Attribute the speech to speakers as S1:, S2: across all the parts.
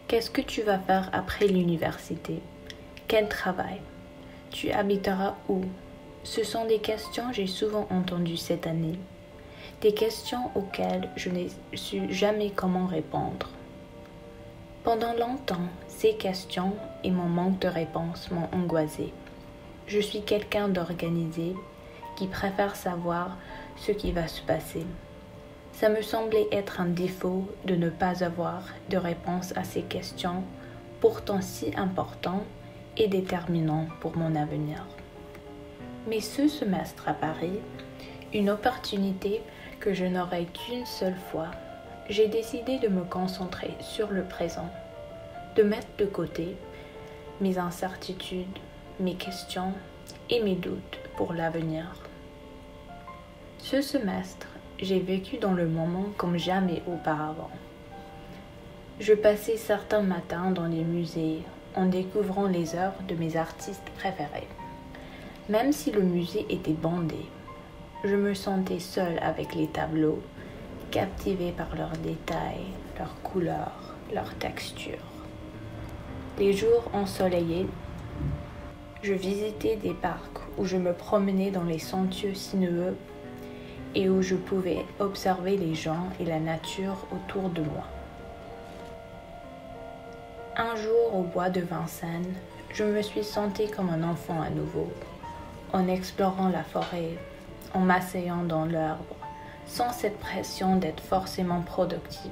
S1: Qu'est-ce que tu vas faire après l'université? Quel travail? Tu habiteras où? Ce sont des questions que j'ai souvent entendues cette année. Des questions auxquelles je n'ai su jamais comment répondre. Pendant longtemps, ces questions et mon manque de réponse m'ont angoissée. Je suis quelqu'un d'organisé qui préfère savoir ce qui va se passer. Ça me semblait être un défaut de ne pas avoir de réponse à ces questions, pourtant si importantes et déterminantes pour mon avenir. Mais ce semestre à Paris, une opportunité que je n'aurai qu'une seule fois, j'ai décidé de me concentrer sur le présent, de mettre de côté mes incertitudes, mes questions et mes doutes pour l'avenir. Ce semestre, j'ai vécu dans le moment comme jamais auparavant. Je passais certains matins dans les musées en découvrant les œuvres de mes artistes préférés. Même si le musée était bondé, je me sentais seule avec les tableaux, captivée par leurs détails, leurs couleurs, leurs textures. Les jours ensoleillés, je visitais des parcs où je me promenais dans les sentiers sinueux et où je pouvais observer les gens et la nature autour de moi. Un jour au bois de Vincennes, je me suis sentie comme un enfant à nouveau, en explorant la forêt, en m'asseyant dans l'herbe, sans cette pression d'être forcément productive.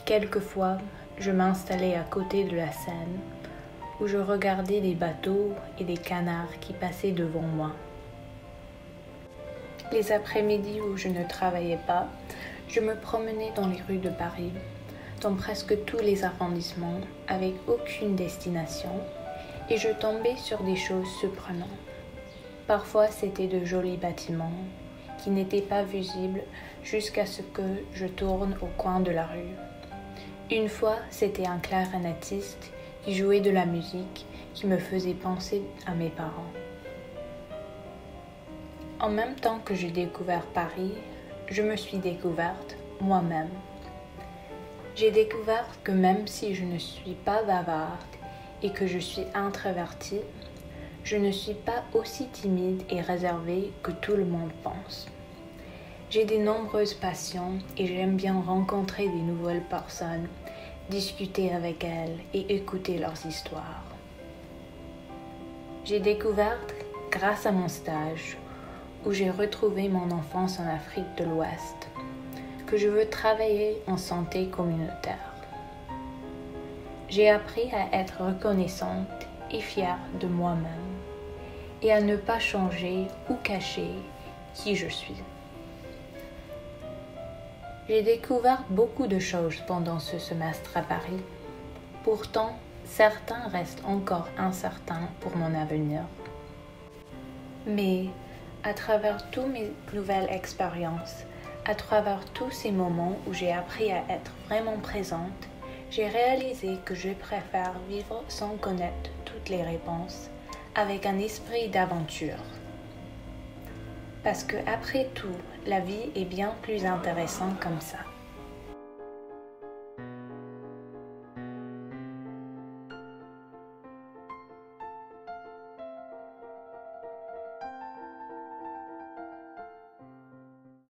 S1: Quelquefois, je m'installais à côté de la Seine, où je regardais des bateaux et des canards qui passaient devant moi. Les après-midi où je ne travaillais pas, je me promenais dans les rues de Paris, dans presque tous les arrondissements, avec aucune destination, et je tombais sur des choses surprenantes. Parfois, c'était de jolis bâtiments qui n'étaient pas visibles jusqu'à ce que je tourne au coin de la rue. Une fois, c'était un clarinettiste qui jouait de la musique qui me faisait penser à mes parents. En même temps que j'ai découvert Paris, je me suis découverte moi-même. J'ai découvert que même si je ne suis pas bavarde et que je suis introvertie, je ne suis pas aussi timide et réservée que tout le monde pense. J'ai de nombreuses passions et j'aime bien rencontrer des nouvelles personnes, discuter avec elles et écouter leurs histoires. J'ai découvert, grâce à mon stage, où j'ai retrouvé mon enfance en Afrique de l'Ouest, que je veux travailler en santé communautaire. J'ai appris à être reconnaissante et fière de moi-même et à ne pas changer ou cacher qui je suis. J'ai découvert beaucoup de choses pendant ce semestre à Paris. Pourtant, certains restent encore incertains pour mon avenir. Mais à travers toutes mes nouvelles expériences, à travers tous ces moments où j'ai appris à être vraiment présente, j'ai réalisé que je préfère vivre sans connaître toutes les réponses, avec un esprit d'aventure. Parce que après tout, la vie est bien plus intéressante comme ça.